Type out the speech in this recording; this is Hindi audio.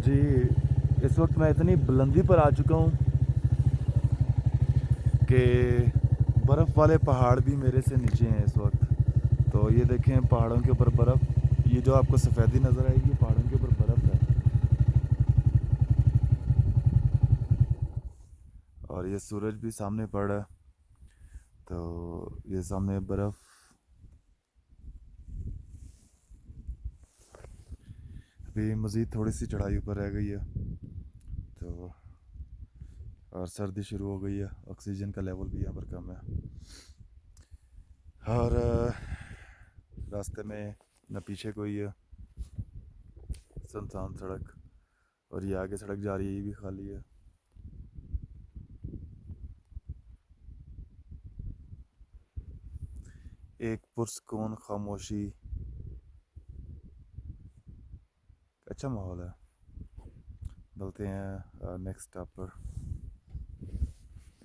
जी, इस वक्त मैं इतनी बुलंदी पर आ चुका हूँ कि बर्फ़ वाले पहाड़ भी मेरे से नीचे हैं इस वक्त। तो ये देखें पहाड़ों के ऊपर बर्फ़, ये जो आपको सफ़ेदी नज़र आएगी, ये पहाड़ों के ऊपर बर्फ़ है। और ये सूरज भी सामने पड़ रहा है, तो ये सामने बर्फ़। अभी मज़ीद थोड़ी सी चढ़ाई ऊपर रह गई है, तो और सर्दी शुरू हो गई है, ऑक्सीजन का लेवल भी यहाँ पर कम है। और रास्ते में न पीछे कोई है, सुनसान सड़क, और ये आगे सड़क जा रही है, ये भी खाली है। एक पुरस्कून खामोशी, अच्छा माहौल है। मिलते हैं नेक्स्ट स्टॉप पर।